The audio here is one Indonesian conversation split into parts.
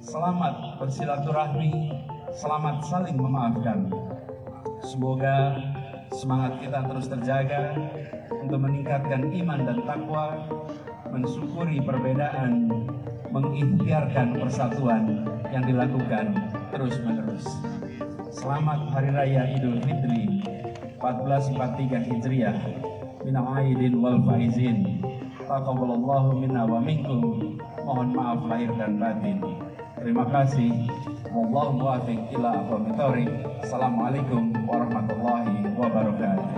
Selamat bersilaturahmi, selamat saling memaafkan. Semoga semangat kita terus terjaga untuk meningkatkan iman dan takwa, mensyukuri perbedaan, mengikhtiarkan persatuan yang dilakukan terus-menerus. Selamat Hari Raya Idul Fitri 1443 Hijriah. Minal aidin wal faizin. Taqabbalallahu minna wa minkum. Mohon maaf lahir dan batin. Terima kasih. Wallahu muwaffiq ila aqwamit thoriq. Assalamualaikum warahmatullahi wabarakatuh.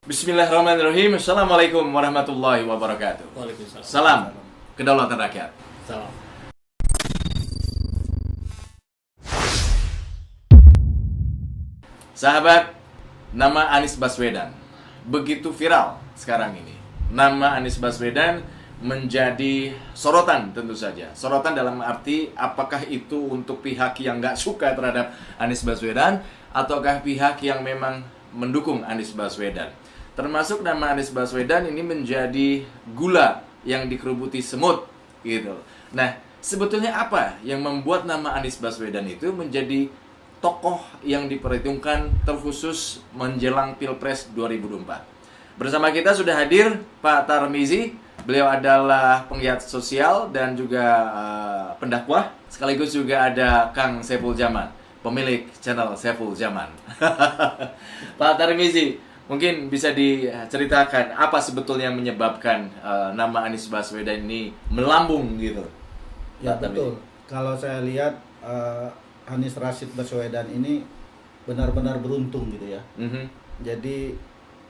Bismillahirrahmanirrahim. Assalamualaikum warahmatullahi wabarakatuh. Waalaikumsalam. Salam kedaulatan rakyat. Salam. Sahabat, nama Anies Baswedan begitu viral sekarang ini. Nama Anies Baswedan menjadi sorotan tentu saja. Sorotan dalam arti apakah itu untuk pihak yang nggak suka terhadap Anies Baswedan ataukah pihak yang memang mendukung Anies Baswedan. Termasuk nama Anies Baswedan ini menjadi gula yang dikerubuti semut gitu. Nah, sebetulnya apa yang membuat nama Anies Baswedan itu menjadi tokoh yang diperhitungkan terkhusus menjelang Pilpres 2024? Bersama kita sudah hadir Pak Tarmizi. Beliau adalah penggiat sosial dan juga pendakwah. Sekaligus juga ada Kang Saiful Zaman, pemilik channel Saiful Zaman. Pak Tarmizi, mungkin bisa diceritakan apa sebetulnya yang menyebabkan nama Anies Baswedan ini melambung gitu? Ya betul. Kalau saya lihat Anies Rashid Baswedan ini benar-benar beruntung gitu ya. Jadi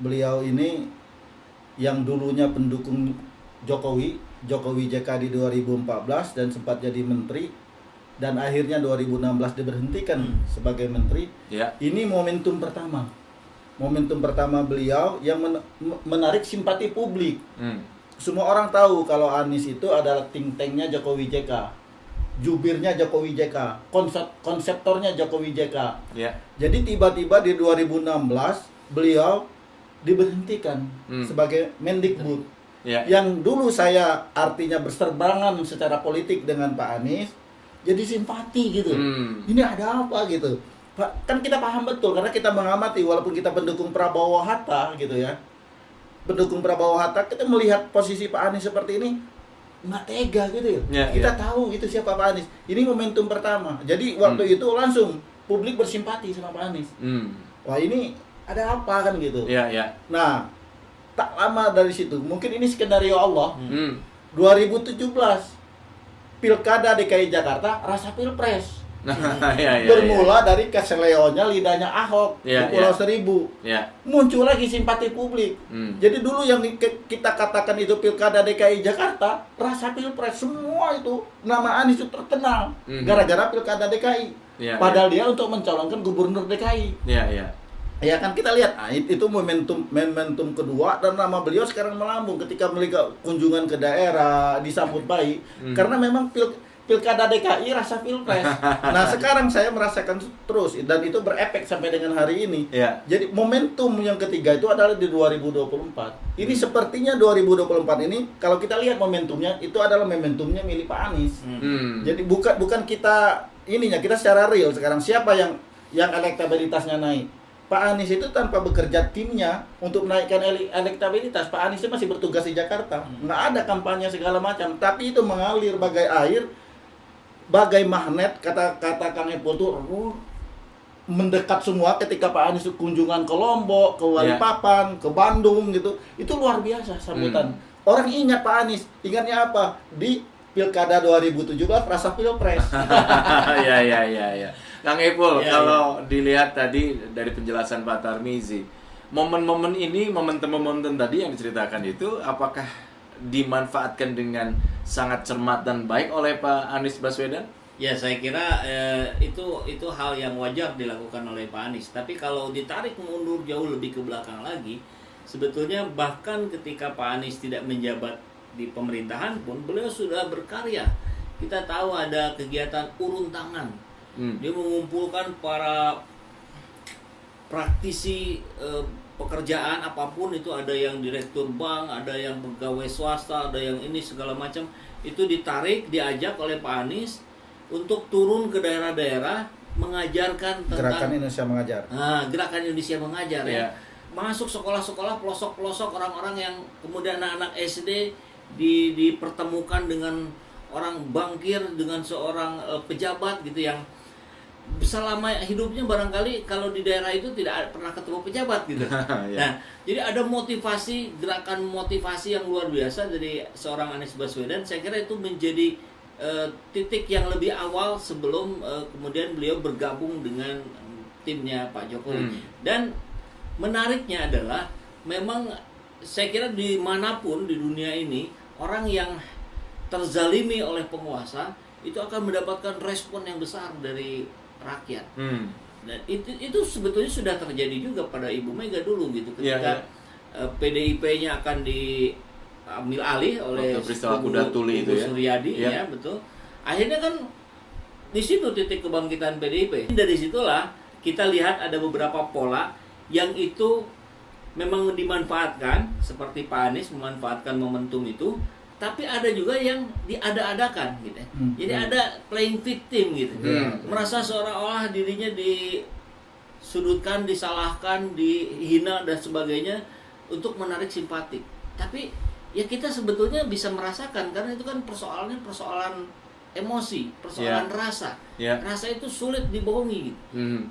beliau ini yang dulunya pendukung Jokowi JK di 2014 dan sempat jadi menteri dan akhirnya 2016 diberhentikan sebagai menteri. Ini momentum pertama beliau yang menarik simpati publik. Semua orang tahu kalau Anies itu adalah think tanknya Jokowi JK, jubirnya Jokowi JK, konseptornya Jokowi JK. Jadi tiba-tiba di 2016 beliau diberhentikan sebagai Mendikbud. Yang dulu saya artinya berseberangan secara politik dengan Pak Anies, jadi simpati gitu. Ini ada apa gitu. Kan kita paham betul karena kita mengamati walaupun kita pendukung Prabowo Hatta gitu ya. Pendukung Prabowo Hatta kita melihat posisi Pak Anies seperti ini nggak tega gitu ya. Kita tahu itu siapa Pak Anies. Ini momentum pertama. Jadi waktu itu langsung publik bersimpati sama Pak Anies. Wah ini ada apa kan gitu. Nah, tak lama dari situ mungkin ini skenario Allah. 2017 Pilkada DKI Jakarta rasa Pilpres. Bermula dari keseleonya lidahnya Ahok di Pulau Seribu. Muncul lagi simpati publik. Jadi dulu yang kita katakan itu Pilkada DKI Jakarta, rasa Pilpres, semua itu nama Anies itu terkenal gara-gara Pilkada DKI. Padahal dia untuk mencalonkan gubernur DKI. Ya kan kita lihat, itu momentum kedua dan nama beliau sekarang melambung ketika melihat kunjungan ke daerah disambut baik. Karena memang pilkada DKI rasa pilpres. Nah sekarang saya merasakan terus dan itu berefek sampai dengan hari ini. Ya. Jadi momentum yang ketiga itu adalah di 2024. Ini sepertinya 2024 ini kalau kita lihat momentumnya itu adalah momentumnya milik Pak Anies. Jadi bukan kita ininya, kita secara real sekarang siapa yang elektabilitasnya naik. Pak Anies itu tanpa bekerja timnya untuk menaikkan elektabilitas. Pak Anies itu masih bertugas di Jakarta. Nggak ada kampanye segala macam. Tapi itu mengalir bagai air, bagai magnet, kata Kang Epul tuh mendekat semua ketika Pak Anies kunjungan ke Lombok, ke Balikpapan, ke Bandung gitu. Itu luar biasa sambutan. Orang ingat Pak Anies. Ingatnya apa? Di Pilkada 2017 rasa pilpres. Ya. Kang Epul, kalau dilihat tadi dari penjelasan Pak Tarmizi, momen-momen ini, momentum-momentum tadi yang diceritakan itu, apakah dimanfaatkan dengan sangat cermat dan baik oleh Pak Anies Baswedan? Ya, saya kira itu hal yang wajar dilakukan oleh Pak Anies. Tapi kalau ditarik mundur jauh lebih ke belakang lagi, sebetulnya bahkan ketika Pak Anies tidak menjabat di pemerintahan pun, beliau sudah berkarya. Kita tahu ada kegiatan urun tangan. Dia mengumpulkan para praktisi pekerjaan apapun itu, ada yang direktur bank, ada yang pegawai swasta, ada yang ini segala macam, itu ditarik, diajak oleh Pak Anies untuk turun ke daerah-daerah mengajarkan tentang Gerakan Indonesia Mengajar. Gerakan Indonesia Mengajar ya. Masuk sekolah-sekolah, pelosok-pelosok, orang-orang yang kemudian anak-anak SD dipertemukan dengan orang bankir, dengan seorang pejabat gitu yang selama hidupnya barangkali kalau di daerah itu tidak pernah ketemu pejabat gitu. Nah, jadi ada motivasi, gerakan motivasi yang luar biasa dari seorang Anies Baswedan. Saya kira itu menjadi titik yang lebih awal sebelum kemudian beliau bergabung dengan timnya Pak Jokowi. Dan menariknya adalah memang saya kira dimanapun di dunia ini, orang yang terzalimi oleh penguasa itu akan mendapatkan respon yang besar dari rakyat. Dan itu sebetulnya sudah terjadi juga pada Ibu Mega dulu gitu, ketika PDIP-nya akan diambil alih oleh peristiwa Kuda Tuli itu ya. Suryadi ya, betul. Akhirnya kan di situ titik kebangkitan PDIP. Dari situlah kita lihat ada beberapa pola yang itu memang dimanfaatkan, seperti Pak Anies memanfaatkan momentum itu. Tapi ada juga yang diada-adakan gitu. Jadi ada playing victim gitu. Merasa seolah-olah dirinya disudutkan, disalahkan, dihina dan sebagainya untuk menarik simpati. Tapi ya kita sebetulnya bisa merasakan, karena itu kan persoalannya persoalan emosi, persoalan rasa. Rasa itu sulit dibohongi gitu.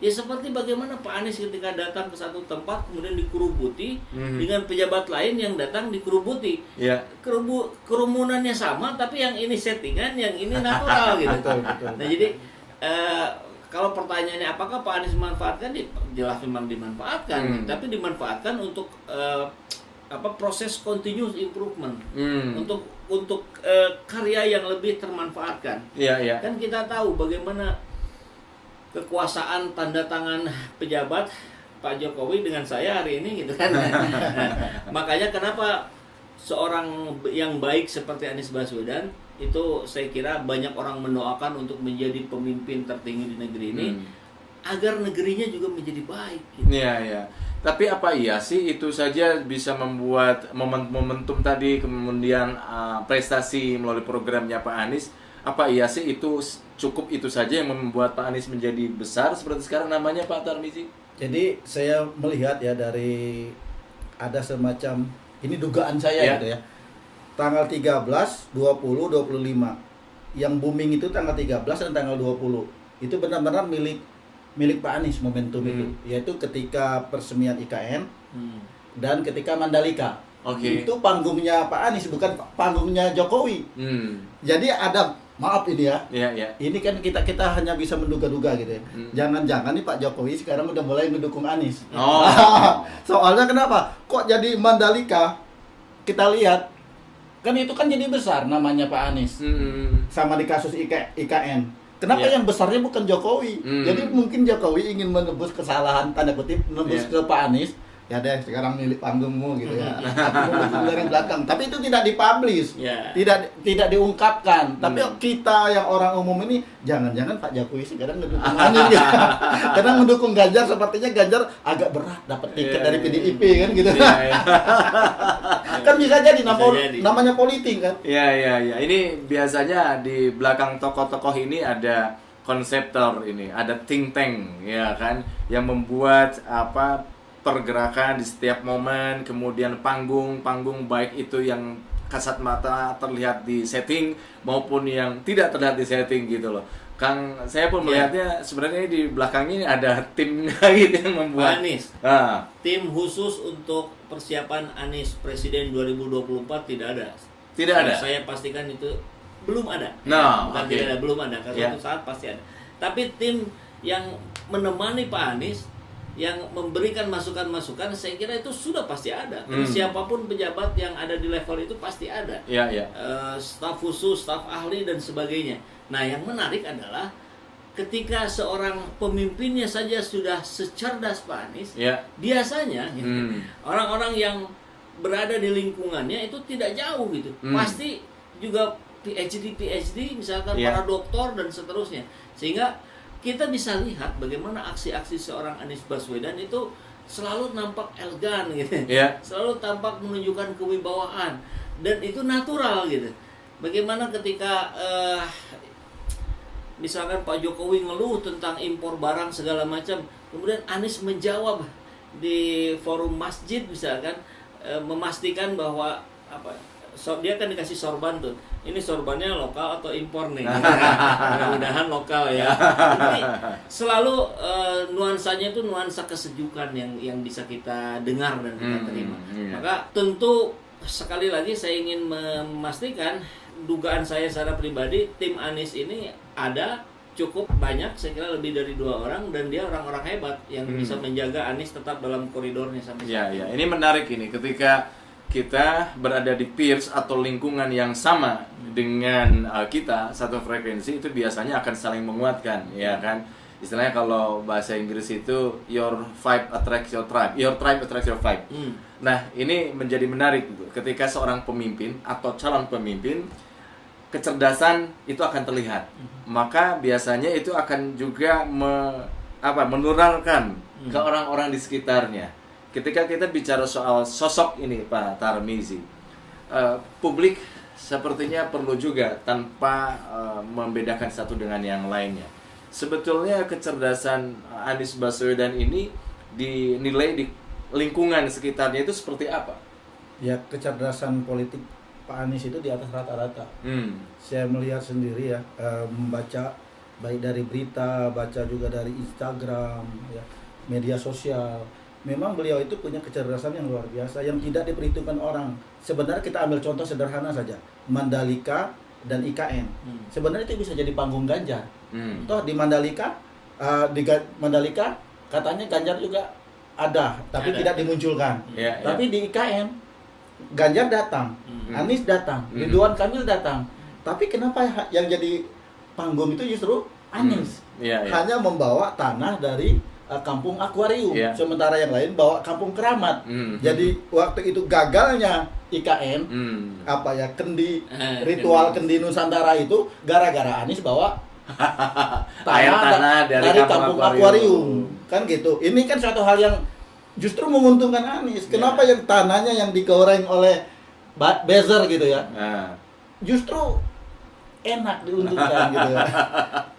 Ya seperti bagaimana Pak Anies ketika datang ke satu tempat kemudian dikerubuti dengan pejabat lain yang datang dikerubuti. Kerumunannya sama tapi yang ini settingan, yang ini natural gitu. Betul. Nah, jadi kalau pertanyaannya apakah Pak Anies memanfaatkan, jelas memang dimanfaatkan, tapi dimanfaatkan untuk proses continuous improvement, untuk karya yang lebih termanfaatkan. Kan kita tahu bagaimana kekuasaan tanda tangan pejabat Pak Jokowi dengan saya hari ini gitu kan. Makanya kenapa seorang yang baik seperti Anies Baswedan itu saya kira banyak orang mendoakan untuk menjadi pemimpin tertinggi di negeri ini, agar negerinya juga menjadi baik gitu. Tapi apa iya sih itu saja bisa membuat momentum tadi, kemudian prestasi melalui programnya Pak Anies, apa iya sih itu cukup itu saja yang membuat Pak Anies menjadi besar seperti sekarang namanya, Pak Tarmizi? Jadi saya melihat ya dari ada semacam, ini dugaan saya gitu ya, tanggal 13, 20, 25 yang booming itu tanggal 13 dan tanggal 20 itu benar-benar milik Pak Anies momentum itu, yaitu ketika peresmian IKN dan ketika Mandalika. Itu panggungnya Pak Anies, bukan panggungnya Jokowi. Jadi ada, maaf ini ya, ini kan kita hanya bisa menduga-duga gitu ya. Jangan-jangan nih Pak Jokowi sekarang udah mulai mendukung Anies. Soalnya kenapa? Kok jadi Mandalika? Kita lihat kan itu kan jadi besar namanya Pak Anies. Sama di kasus IKN. Kenapa yang besarnya bukan Jokowi? Jadi mungkin Jokowi ingin menebus kesalahan, tanda kutip, menebus ke Pak Anies. ya deh sekarang milik panggungmu gitu ya. Aku mendukung dari belakang, tapi itu tidak dipublish, Ya. tidak diungkapkan. Tapi kita yang orang umum ini, jangan-jangan Pak Jokowi sekarang mendukung Anies gitu. Karena mendukung Ganjar, sepertinya Ganjar agak berat dapat tiket dari PDIP kan gitu. Kan bisa jadi, namanya politik kan. Ya. Ini biasanya di belakang tokoh-tokoh ini ada konseptor ini, ada think tank, ya kan, yang membuat pergerakan di setiap momen, kemudian panggung baik itu yang kasat mata terlihat di setting maupun yang tidak terlihat di setting gitu loh. Kang, saya pun melihatnya sebenarnya di belakangnya ada tim gitu yang membuat Anies. Tim khusus untuk persiapan Anies Presiden 2024 tidak ada. Tidak ada. Saya pastikan itu belum ada. Nah, Tidak ada, belum ada. Karena suatu saat pasti ada. Tapi tim yang menemani Pak Anies, yang memberikan masukan-masukan, saya kira itu sudah pasti ada. Siapapun pejabat yang ada di level itu pasti ada. Iya. Staf khusus, staf ahli dan sebagainya. Nah, yang menarik adalah ketika seorang pemimpinnya saja sudah secerdas Pak Anies, biasanya orang-orang yang berada di lingkungannya itu tidak jauh gitu. Pasti juga PhD misalkan para doktor dan seterusnya. Sehingga kita bisa lihat bagaimana aksi-aksi seorang Anies Baswedan itu selalu nampak elegan gitu. Selalu tampak menunjukkan kewibawaan dan itu natural gitu. Bagaimana ketika misalkan Pak Jokowi ngeluh tentang impor barang segala macam, kemudian Anies menjawab di forum masjid misalkan, memastikan bahwa dia kan dikasih sorban tuh. Ini sorbannya lokal atau impor nih? Mudah-mudahan lokal ya. Jadi selalu nuansanya itu nuansa kesejukan yang bisa kita dengar dan kita terima. Maka tentu sekali lagi saya ingin memastikan dugaan saya secara pribadi, tim Anies ini ada cukup banyak, saya kira lebih dari 2 orang, dan dia orang-orang hebat yang bisa menjaga Anies tetap dalam koridornya sampai saat ini. Ini menarik ini ketika kita berada di peers atau lingkungan yang sama dengan kita, satu frekuensi, itu biasanya akan saling menguatkan, ya kan? Istilahnya kalau bahasa Inggris itu your vibe attracts your tribe attracts your vibe. Nah, ini menjadi menarik gitu. Ketika seorang pemimpin atau calon pemimpin, kecerdasan itu akan terlihat. Maka biasanya itu akan juga menularkan ke orang-orang di sekitarnya. Ketika kita bicara soal sosok ini Pak Tarmizi, publik sepertinya perlu juga tanpa membedakan satu dengan yang lainnya. Sebetulnya kecerdasan Anies Baswedan ini dinilai di lingkungan sekitarnya itu seperti apa? Ya, kecerdasan politik Pak Anies itu di atas rata-rata. Saya melihat sendiri ya, membaca baik dari berita, baca juga dari Instagram, ya, media sosial. Memang beliau itu punya kecerdasan yang luar biasa yang tidak diperhitungkan orang. Sebenarnya kita ambil contoh sederhana saja, Mandalika dan IKN. Sebenarnya itu bisa jadi panggung Ganjar. Toh di Mandalika, katanya Ganjar juga ada, tapi tidak dimunculkan. Tapi di IKN Ganjar datang, Anies datang, Ridwan Kamil datang. Tapi kenapa yang jadi panggung itu justru Anies? Hanya membawa tanah dari kampung akuarium, sementara yang lain bawa kampung keramat. Jadi waktu itu gagalnya IKN, ritual kendi Nusantara itu gara-gara Anies bawa tanah dari kampung akuarium. Kan gitu. Ini kan suatu hal yang justru menguntungkan Anies. Kenapa yang tanahnya yang digoreng oleh Bezer gitu ya? Justru enak diuntungkan gitu ya.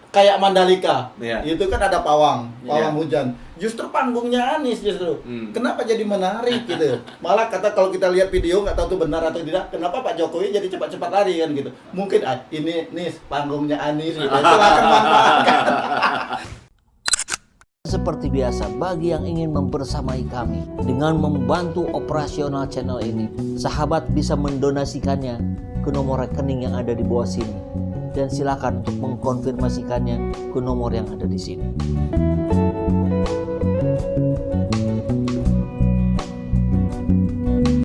Kayak Mandalika, itu kan ada pawang hujan. Justru panggungnya Anies justru. Kenapa jadi menarik gitu? Malah kalau kita lihat video, nggak tahu itu benar atau tidak, kenapa Pak Jokowi jadi cepat-cepat lari kan gitu? Mungkin ini nih panggungnya Anies gitu. Itu akan manfaatkan. Seperti biasa, bagi yang ingin membersamai kami dengan membantu operasional channel ini, sahabat bisa mendonasikannya ke nomor rekening yang ada di bawah sini. Dan silakan untuk mengkonfirmasikannya ke nomor yang ada di sini.